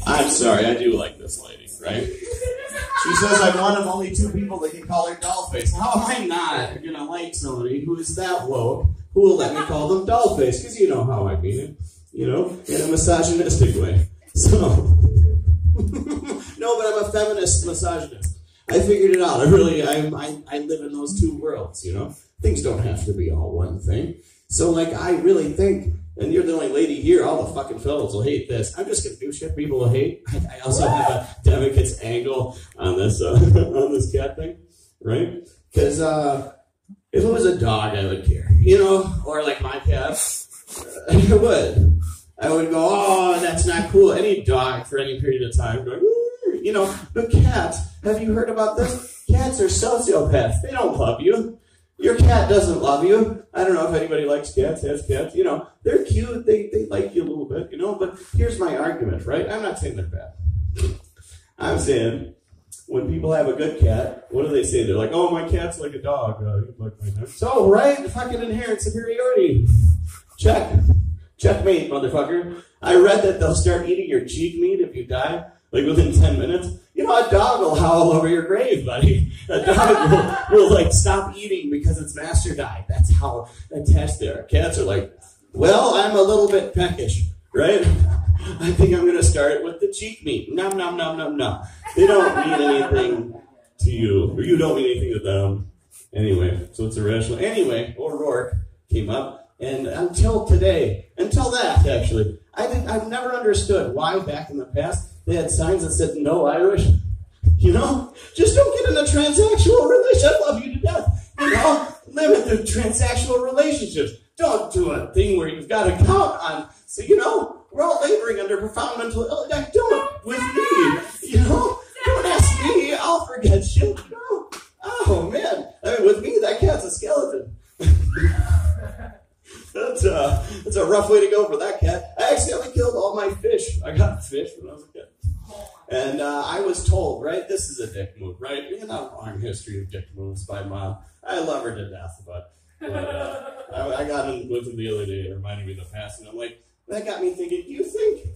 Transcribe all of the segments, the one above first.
I'm sorry, I do like this lady, right? She says I'm one of only 2 people that can call her dollface. How am I not going to like somebody who is that woke who will let me call them dollface? Because you know how I mean it, you know, in a misogynistic way. So, no, but I'm a feminist misogynist. I figured it out. I live in those 2 worlds, you know. Things don't have to be all one thing. So, like, I really think, and you're the only lady here, all the fucking fellas will hate this. I'm just going to do shit people will hate. I also have a Democrat's angle on this on this cat thing, right? Because if it was a dog, I would care, you know? Or like my cat, I would. I would go, oh, that's not cool. Any dog for any period of time going, you know, but cats, have you heard about this? Cats are sociopaths. They don't love you. Your cat doesn't love you. I don't know if anybody likes cats, has cats. You know, they're cute. They like you a little bit, you know. But here's my argument, right? I'm not saying they're bad. I'm saying when people have a good cat, what do they say? They're like, oh, my cat's like a dog. Like my dog. So, right? Fucking inherent superiority. Checkmate, motherfucker. I read that they'll start eating your cheek meat if you die, like within 10 minutes. You know, a dog will howl over your grave, buddy. A dog will like, stop eating because its master died. That's how attached they are. Cats are like, well, I'm a little bit peckish, right? I think I'm going to start with the cheek meat. Nom, nom, nom, nom, nom. They don't mean anything to you, or you don't mean anything to them. Anyway, so it's irrational. Anyway, O'Rourke came up. And until today, actually, I've never understood why back in the past they had signs that said no Irish. You know, just don't get in a transactional relationship. I love you to death. You know, limit the transactional relationships. Don't do a thing where you've got to count on. So, you know, we're all laboring under profound mental illness. Don't with me. You know, don't ask me. I'll forget shit. No. Oh man, I mean, with me, that cat's a skeleton. That's a rough way to go for that cat. I accidentally killed all my fish. I got fish when I was a kid. And I was told, right, this is a dick move, right? We have a long history of dick moves by Mom. I love her to death, but I got in with him the other day and it reminded me of the past. And I'm like, that got me thinking, do you think,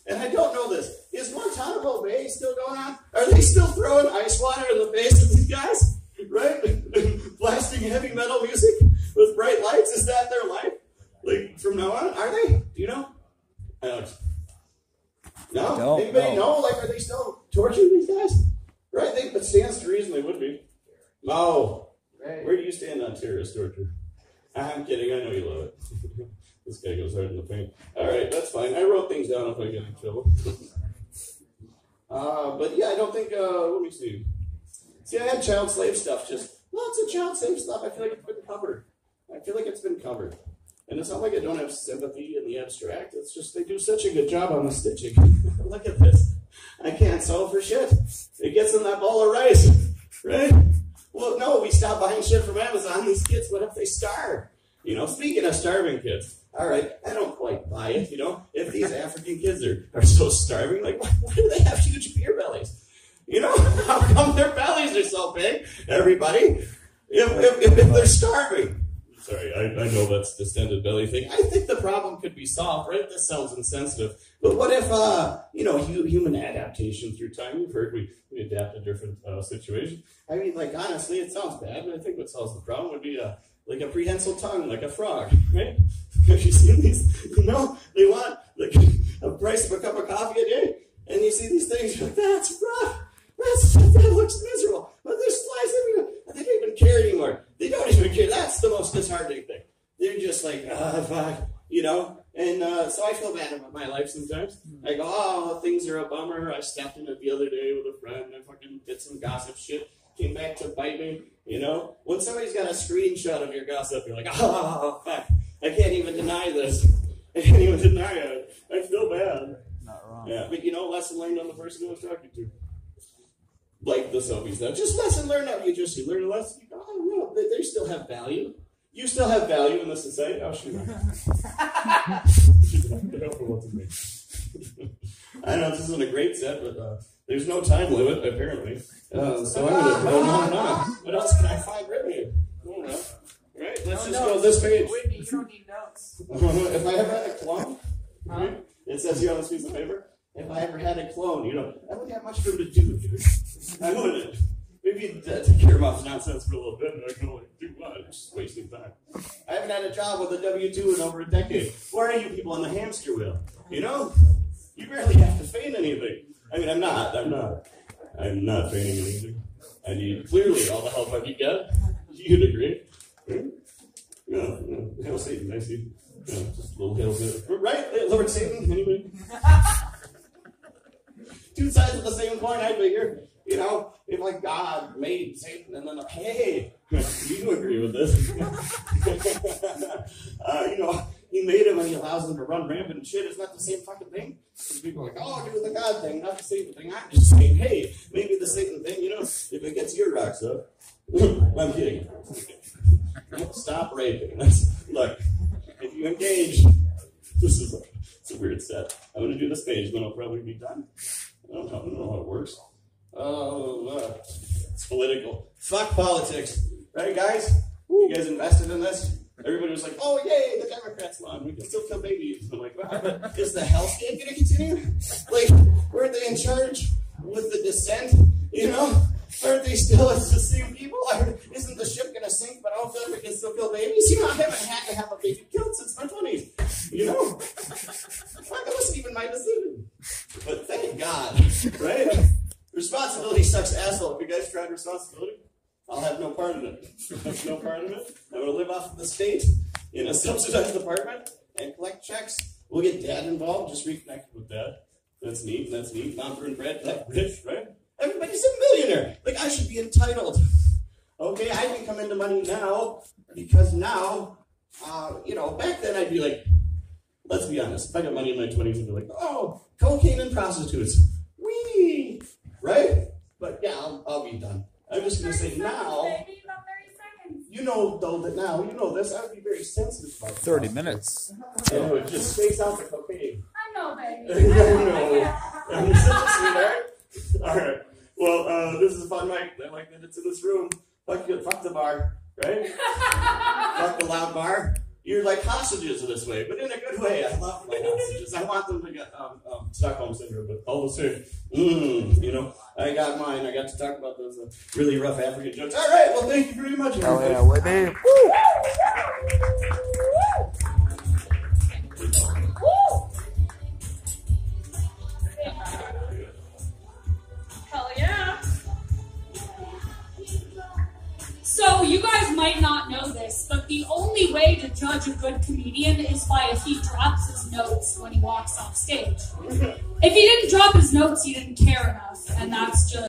and I don't know this, is Guantanamo Bay still going on? Are they still throwing ice water in the face of these guys? Right? Blasting heavy metal music with bright lights? Is that their life? Like, from now on? Are they? Do you know? Alex? No? Anybody know? Like, are they still torturing these guys? Right? It stands to reason they would be. Mo, where do you stand on terrorist torture? I'm kidding. I know you love it. This guy goes hard in the paint. All right, that's fine. I wrote things down if I get in trouble. But yeah, I don't think, let me see. See, I had child slave stuff, just lots of child slave stuff. I feel like it's been covered. And it's not like I don't have sympathy in the abstract. It's just they do such a good job on the stitching. Look at this. I can't sew for shit. It gets in that bowl of rice, right? Well, no, we stopped buying shit from Amazon. These kids, what if they starve? You know, speaking of starving kids, all right, I don't quite buy it, you know. If these African kids are so starving, like, why do they have huge beer bellies? You know, how come their bellies are so big, everybody, if they're starving? Sorry, I know that's the distended belly thing. I think the problem could be solved, right? This sounds insensitive. But what if, you know, human adaptation through time? You've heard we adapt to different situations. I mean, like, honestly, it sounds bad, but I think what solves the problem would be like a prehensile tongue, like a frog, right? Have you seen these? You know, they want like a price of a cup of coffee a day. And you see these things, you're like, that's rough. That looks miserable. But there's flies everywhere. They don't even care anymore. They don't even care. That's the most disheartening thing. They're just like, fuck, you know? And so I feel bad about my life sometimes. I go, oh, things are a bummer. I stepped in it the other day with a friend. I fucking did some gossip shit. Came back to bite me, you know? When somebody's got a screenshot of your gossip, you're like, oh, fuck. I can't even deny this. I can't even deny it. I feel bad. Not wrong. Yeah, but you know, lesson learned on the person I was talking to. Like the Sophie's now. Just lesson learned out. You learn a lesson. You go, oh, no, they still have value. You still have value in the society. Oh, shoot. I know this isn't a great set, but there's no time limit, apparently. So I'm going to go on. What else can I find written here? I don't know. Right? Let's just go this page. Whitney, you don't need notes. If I have that a clone, right? It says here on this piece of paper. if I ever had a clone, you know, I wouldn't have much for him to do, dude. I wouldn't. Maybe take care of my nonsense for a little bit, and I can only do what? It's just wasting time. I haven't had a job with a W-2 in over a decade. Where are you people on the hamster wheel? You know? You barely have to feign anything. I mean, I'm not feigning anything. I need clearly all the help I can get. You'd agree. Yeah, hail Satan, I see. Yeah, just a little hail Satan. Right? Lord Satan, anybody? Two sides of the same coin, I figure. You know, if like God made Satan and then, hey, you agree with this. You know, he made him and he allows him to run rampant and shit. It's not the same fucking thing. People are like, oh, do the God thing, not the Satan thing. I'm just saying, hey, maybe the Satan thing, you know, if it gets your rocks up. I'm kidding. Stop raping. Look, if you engage, it's a weird set. I'm going to do this page, then I'll probably be done. I don't know how it works. It's political. Fuck politics. Right, guys? You guys invested in this? Everybody was like, oh, yay, the Democrats won. We can still kill babies. I'm like, wow, is the hellscape going to continue? Like, weren't they in charge with the dissent? You know? Aren't they still the same people? Isn't the ship going to sink, but I don't feel like we can still kill babies? You know, I haven't had to have a baby killed since my 20s. You know? Fuck, that wasn't even my decision. But thank God, right? Responsibility sucks asshole. If you guys tried responsibility, I'll have no part in it. Have no part in it. I'm going to live off of the state in a subsidized apartment and collect checks. We'll get Dad involved. Just reconnect with Dad. That's neat. That's neat. Mom and Brad, that rich, right? Everybody's a millionaire. Like, I should be entitled. Okay, I can come into money now because now, you know, back then I'd be like, let's be honest. If I got money in my 20s, I'd be like, oh, cocaine and prostitutes. Whee! Right? But yeah, I'll be done. I'm just going to say now, you know, though, that now, you know this, I would be very sensitive about 30 minutes. Yeah, it just space out the cocaine. I know, baby. I know. I'm such a sweetheart. All right. Well, this is a fun night. I like that it's in this room. Fuck the bar, right? Fuck the loud bar. You're like hostages in this way, but in a good way. I love my hostages. I want them to get Stockholm Syndrome, but all the same, you know, I got mine. I got to talk about those really rough African jokes. All right, well, thank you very much. Oh, yeah, Whitney. Hell yeah. So you guys might not know this, but the only way to judge a good comedian is by if he drops his notes when he walks off stage. If he didn't drop his notes, he didn't care enough, and that's just